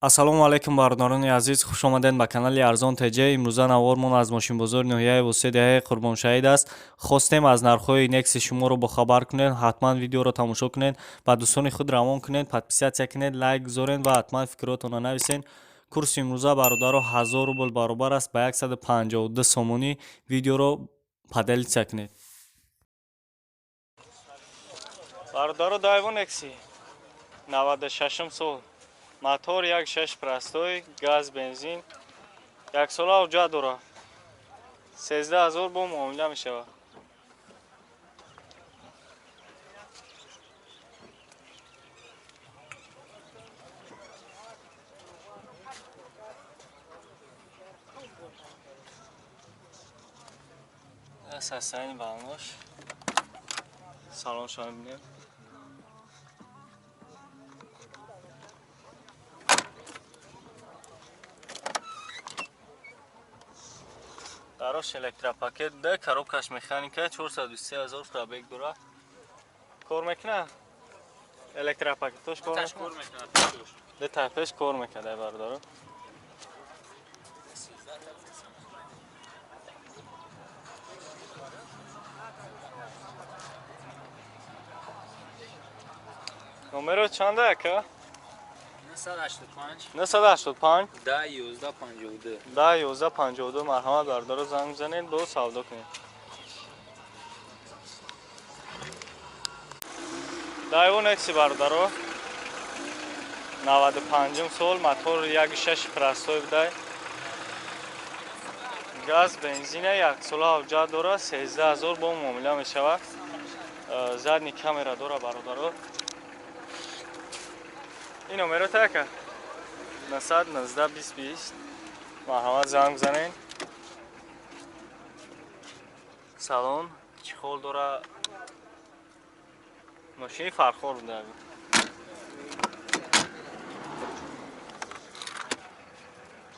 ассалому алайкум бародарони азиз, хуш омадед ба канали Арзон ТЖ. Имрӯза навормон аз мошинбозори ноҳияи Восседиҳаи Қурбоншаҳид аст. Хостем аз нархҳои Некси шуморо бохабар кунед. Ҳатман видеоро тамошо кунед, ба дӯстони худ равон кунед, подписатсия кунед, лайк гузоред ва ҳатман фикротонро нависед. Курси имрӯза бародаро 1000 рубл баробар аст ба 152 сомонӣ. Видеоро падалитсия кунед. Бародаро дайво Некси 96 сол. Мотор 1.6 простой, газ, бензин. Як сола ҳуҷҷат дорад. 13000 бо муомила мешавад. Сасайни балнош. Салоншо мебинем. Дарош электропакет да, коробкаш механика, 423000 пробег дорад. Кор мекунад? Электропакетош кор мекунад? Да тайпеш кор мекунад бародаро. номеро чанд ака? 985 101152 марҳамат бародаро занг бизанед, бо савдо кунед. дайво Некси бародаро 95 сол, мотор 1.6 простой будай. газ, бензина, як сола ҳуҷҷат дорад, 13000 бо муомила мешавад. задни камера дорад бародаро. این номеро така 919 марҳамат занг бизанед. салон чихол дорад. машини фархор буда.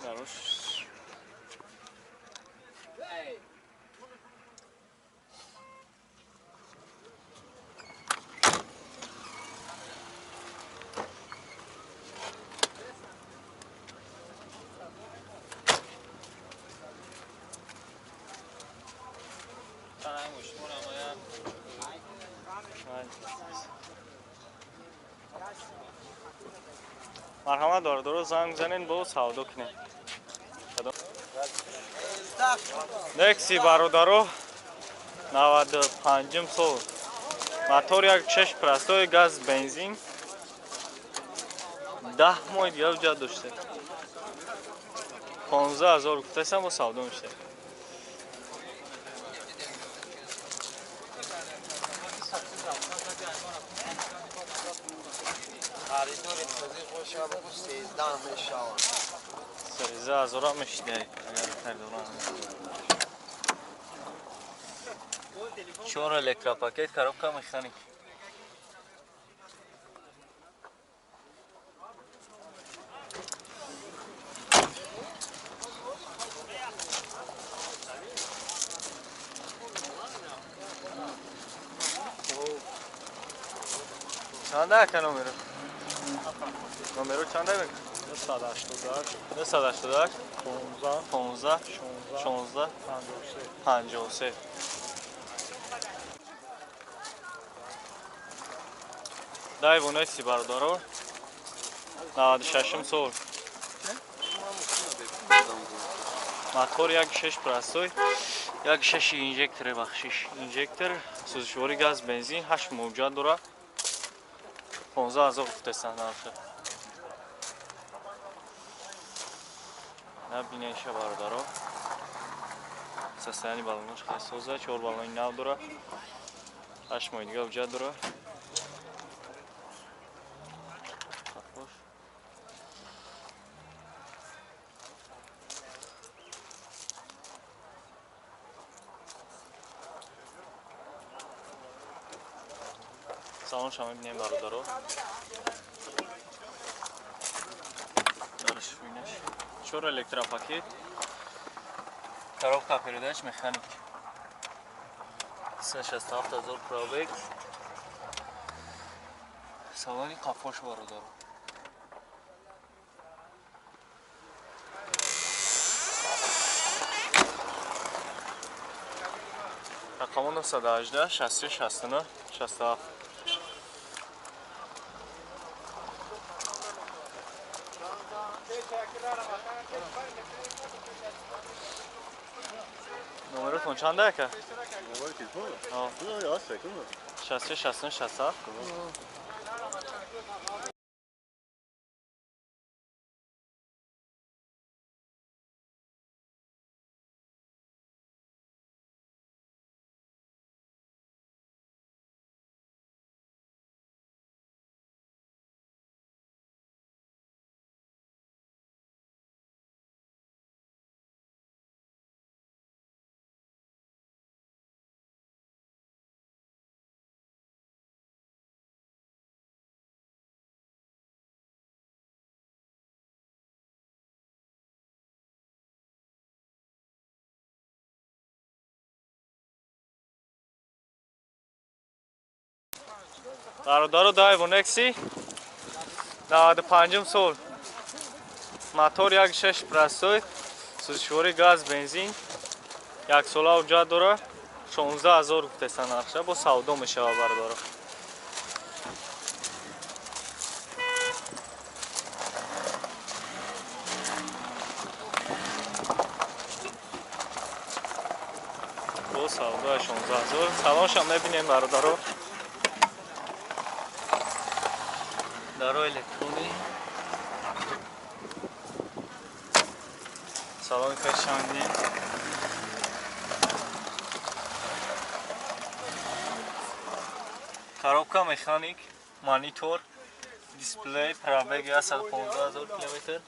дарош марҳамат бародаро занг бизанед, бо савдо кунед. Некси бародаро 95 сол, мотор 1.6 простой, газ, бензин. 10 моҳ дига ҳуҷҷат доште. 15000 гуфтасам, бо савдо мешавад. خریداری تازه خوش هم بگو 13 میشود 13000 میشده اگر خریدارم. 4 الکتروپاکت коробка механик. چنده اکه номеро چنده بگه؟ 988 15 16 53. дайво Некси бародаро 96 сол, мотор 1.6 простой, 1.6 инжектор бахшиш, инжектор, сӯзишвори газ, бензин, 8 мавҷад дорад. 15000 гуфтасан нархи. набинеша бародаро. состояние баллонош хеле соза, 4 баллони нав дорад. 8 моҳ дига ҳуҷҷат дорад. салоншо мебинем бародаро. дарош бинеш 4 электропакет, коробка передач механик. 36000 пробег. салони қафош бародаро. رقم 918 63 69 67. نمرتون چنده که؟ موبایل تلفن؟ آه. نه راست فکر کنم. 63 69 67. برادر دایونکسی 95 سال мотор 1.6 простой сушвори газ бензин 1 сола ҳуҷҷат дора 16000 гуфтеста нархша бо савдо мешава бардора бо савдо 16000 салонша мебинем бародаро даро электрони салони кашанди коробка механик монитор дисплей пробеги 115000 км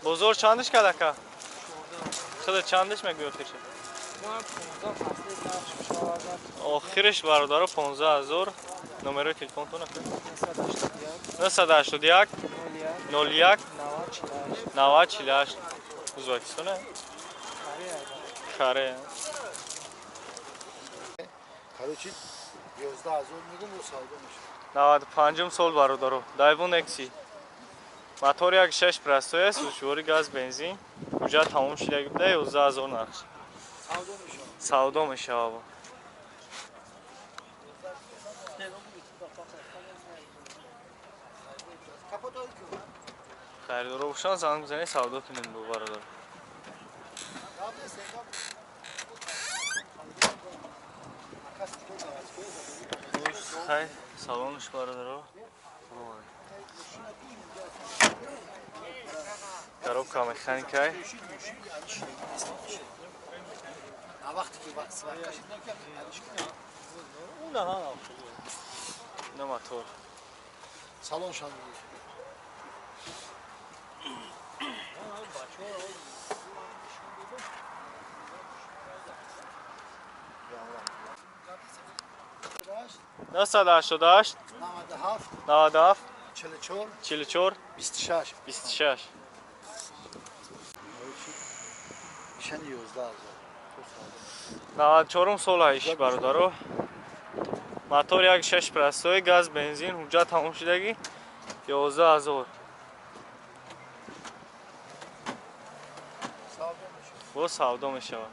بزرگ چندش کلکه؟ خود چندش میگویی آخرش برادر 15000 نمره تلفنتون 981 01 9048 узбекистone каре короче 11000 میگم و سودا میشه 95 سال برادر دایون اکسی мотор 1.6 простой است сушвори газ бензин ҳуҷҷат тамом шудагӣ буда 11000 нарх савдо мешава خریدارا باشن زنگ بزنید سودا کنید با برادر خیر سالانش برادر коробка механика на мотор салон шан نصد هشتاد هشت 97 44 26 94 سال هایش برادرو мотор 1.6 простой газ бензин ҳуҷҷат тамом шудагӣ 11000 бо савдо мешавад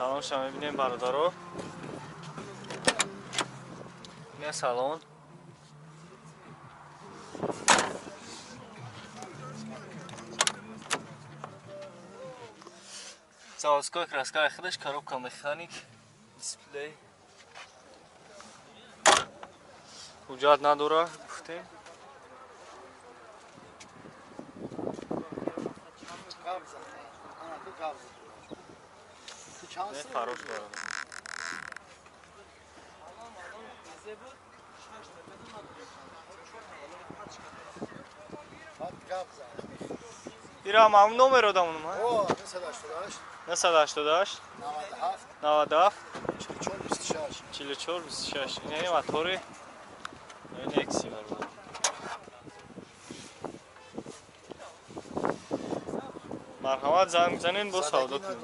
салон шама мебинем бародаро ин салон заводской краска худаш коробка механик дисплей ҳуҷҷат надора гуфтем фарош барад ایرا هم همون نومرو دامونم ها؟ او 988 988 97 97 44 26 44 26 این موتوری این اکسی برو مرحمت زنگ بزنین با سودا کنید